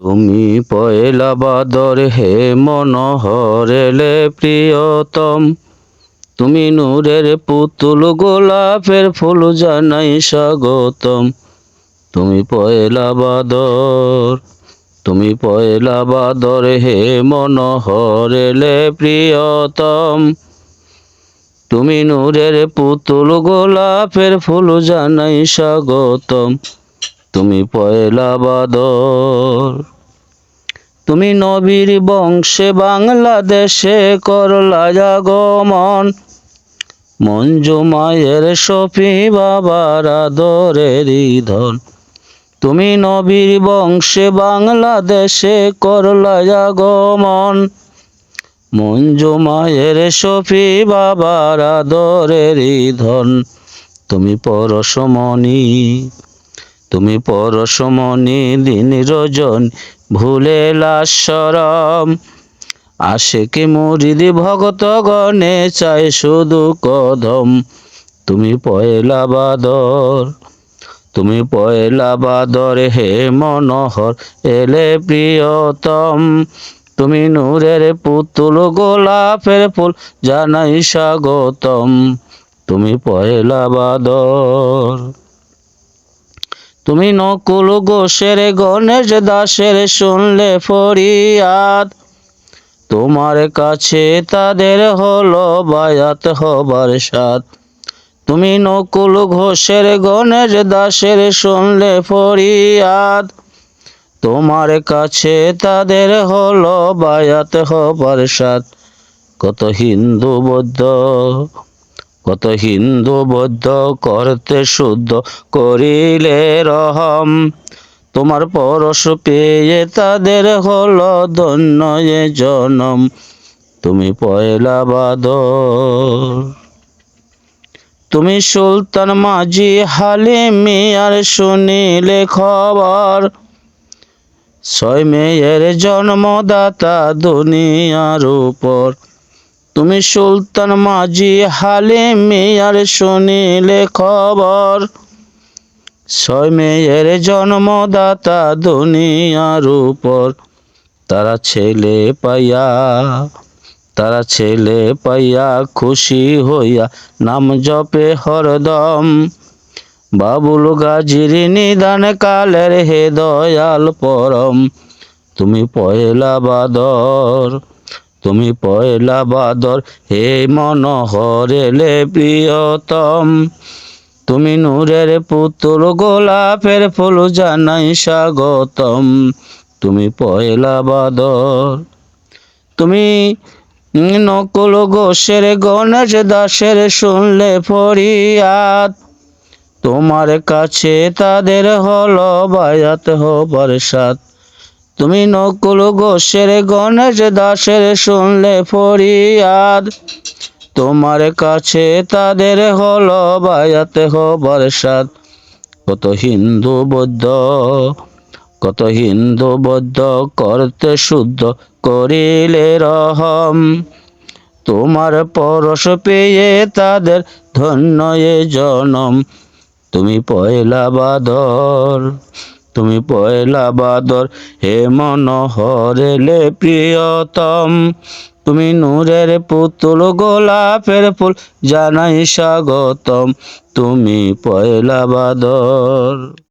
তুমি পয়লা বাদর হে মনোহর এলে প্রিয়তম, তুমি নূরের পুতুল গোলাপের ফুল জানাই স্বাগতম। তুমি পয়লা বাদর, তুমি পয়লা বাদর হে মনোহর এলে প্রিয়তম, তুমি নূরের পুতুল গোলাপের ফুল জানাই স্বাগতম। তুমি পয়লা বাদর, তুমি নবীর বংশে বাংলাদেশে করলা আগমন, মঞ্জু মায়ের শফি বাবার আদরের ধন। তুমি নবীর বংশে বাংলাদেশে করলা আগমন, মঞ্জু মায়ের শফি বাবার আদরের ধন। তুমি পরশমণি, তুমি পরশমণি দিন রজন ভুলে লাশরম, আশিকি মুরিদি ভগত গণে চাই শুধু কদম। তুমি পয়লা বাদর, তুমি পয়লা বাদর হে মনোহর এলে প্রিয়তম, তুমি নূরের পুতুল গোলাপের ফুল জানাই স্বাগতম। তুমি পয়লা বাদর, তুমি নকুল ঘোষের গণেশ দাসের শুনলে ফরিয়াদ, তোমার কাছে তাদের হলো বায়াত হবার সাথ। তুমি নকুল ঘোষের গণেশ দাসের শুনলে ফরিয়াদ, তোমার কাছে তাদের হলো বায়াত হবার সাথ। কত হিন্দু বৌদ্ধ, কত হিন্দু বৌদ্ধ করতে শুদ্ধ করিলে রহম, তোমার পরশ পেয়ে তাদের হলো ধন্য এ জনম। তুমি পয়লা বাদর, তুমি সুলতান মাঝি হালিম মিয়ার শুনিলে খবর, 6 মেয়ের জন্মদাতা দুনিয়ার উপর। তুমি সুলতান মাঝি হালিম মিয়ার শুনিলে খবর, 6 মেয়ের জন্মদাতা দুনিয়ার উপর। তারা ছেলে পাইয়া, তারা ছেলে পাইয়া খুশি হইয়া নাম জপে হরদম, বাবুল গাজীর নিদান কালের হে দয়াল পরম। তুমি পয়লা বাদর, তুমি পয়লা বাদর হে মনোহর এলে প্রিয়তম, তুমি নূরের পুতুল গোলাপের ফুল জানাই স্বাগতম। তুমি পয়লা বাদর, তুমি নকুল ঘোষের গণেশ দাসের শুনলে ফরিয়াদ, তোমার কাছে তাদের হলো বায়াত হবার সাথ। তুমি নকুল ঘোষের গণেশ দাসের শুনলে ফরিয়াদ, তোমার কাছে তাদের হলো বায়াত হবার সাথ। কত হিন্দু বৌদ্ধ, কত হিন্দু বৌদ্ধ করতে শুদ্ধ করিলে রহম, তোমার পরশ পেয়ে তাদের ধন্য এ জনম। তুমি পয়লা বাদর, তুমি পয়লা বাদর হে মনোহর এলে প্রিয়তম, তুমি নূরের পুতুল গোলাপের ফুল জানাই স্বাগতম। তুমি পয়লা বাদর।